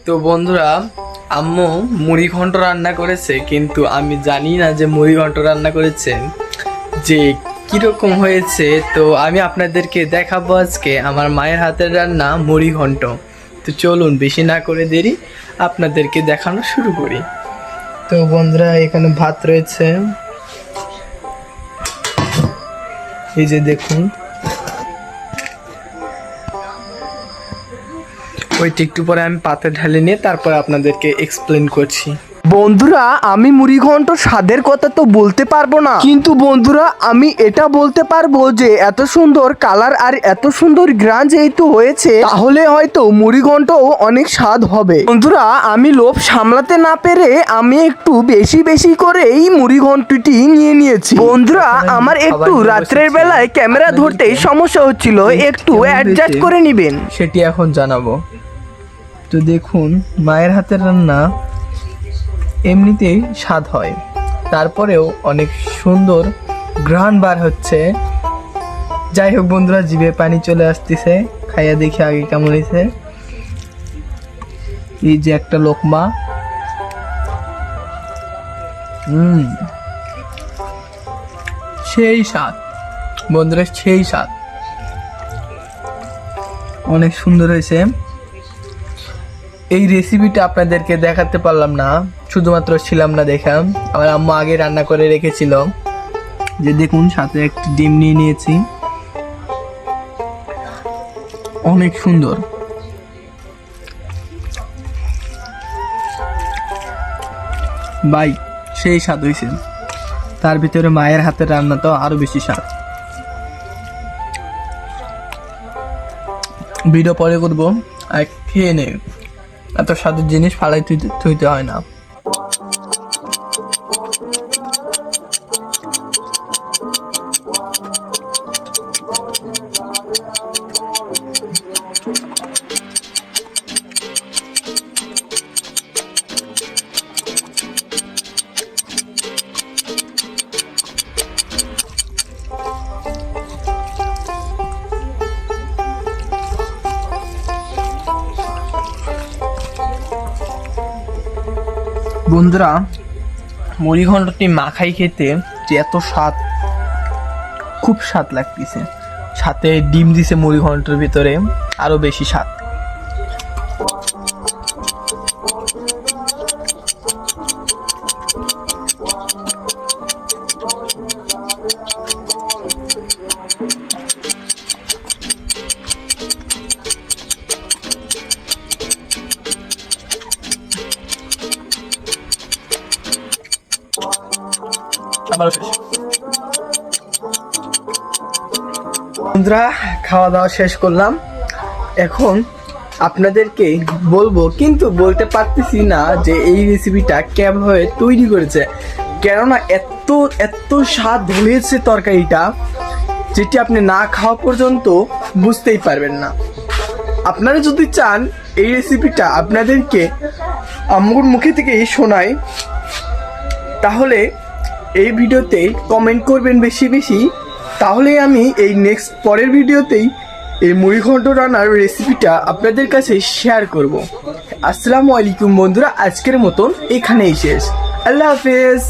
তো বন্ধুরা, আম্মু মুড়ি ঘন্ট রান্না করেছে, কিন্তু আমি জানি না যে মুড়ি ঘন্ট রান্না করেছে যে কীরকম হয়েছে। তো আমি আপনাদেরকে দেখাবো আজকে আমার মায়ের হাতের রান্না মুড়ি ঘন্ট। তো চলুন বেশি না করে দেরি, আপনাদেরকে দেখানো শুরু করি। তো বন্ধুরা, এখানে ভাত রয়েছে, এই যে দেখুন। ওইটা একটু পরে আমি পাতে ঢালে নিয়ে তারপর আপনাদেরকে এক্সপ্লেন করছি। বন্ধুরা, আমি মুড়ি ঘন্ট স্বাদের কথা তো বলতে পারবো না, কিন্তু বন্ধুরা আমি এটা বলতে পারবো যে এত সুন্দর কালার আর এত সুন্দর গ্রান যেহেতু হয়েছে, তাহলে হয়তো মুড়ি ঘন্টও অনেক স্বাদ হবে। বন্ধুরা, আমি লোভ সামলাতে না পেরে আমি একটু বেশি বেশি করেই মুড়ি ঘন্টটি নিয়ে নিয়েছি। বন্ধুরা, আমার একটু রাত্রের বেলায় ক্যামেরা ধরতেই সমস্যা হচ্ছিল, একটু অ্যাডজাস্ট করে নিবেন। সেটি এখন জানাবো। তো দেখুন, মায়ের হাতের রান্না এমনিতেই স্বাদ হয়, তারপরেও অনেক সুন্দর ঘ্রাণ বার হচ্ছে। যাই হোক বন্ধুরা, জিভে পানি চলে আসতেছে, খাইয়া দেখি আগে কেমন হয়েছে। এই যে একটা লোকমা, সেই স্বাদ বন্ধুরা, সেই স্বাদ, অনেক সুন্দর হয়েছে। এই রেসিপিটা আপনাদেরকে দেখাতে পারলাম না, শুধুমাত্র ছিলাম না দেখা, আমার আম্মা আগে রান্না করে রেখেছিল। যে দেখুন, সাথে একটি ডিম নিয়ে নিয়েছি, অনেক সুন্দর। ভাই সেই স্বাদ হয়েছে, তার ভিতরে মায়ের হাতের রান্না তো আরো বেশি স্বাদ। ভিডিও পরে করবো, আর খেয়ে নে, এত স্বাদের জিনিস ফালাই থুইতে হয় না। বন্ধুরা, মুড়ি ঘন্টটি মাখাই খেতে যে এত স্বাদ, খুব স্বাদ লাগতেছে। সাথে ডিম দিছে মুড়ি ঘন্টের ভিতরে, আরো বেশি স্বাদ। বন্ধুরা, খাওয়া দাওয়া শেষ করলাম, এখন আপনাদেরকে বলবো, কিন্তু বলতে পারতেছি না যে এই রেসিপিটা কেমন তৈরি করেছে, কেননা এত এত স্বাদ হয়েছে তরকারিটা, যেটি আপনি না খাওয়া পর্যন্ত বুঝতেই পারবেন না। আপনারা যদি চান এই রেসিপিটা আপনাদেরকে আম্মুর মুখে থেকে শোনাই, তাহলে এই ভিডিওতে কমেন্ট করবেন বেশি বেশি, তাহলে আমি এই নেক্সট পরের ভিডিওতেই এই মুড়ি ঘন্ট রান্নার রেসিপিটা আপনাদের কাছে শেয়ার করব। আসসালামু আলাইকুম বন্ধুরা, আজকের মতন এখানেই শেষ। আল্লাহ হাফেজ।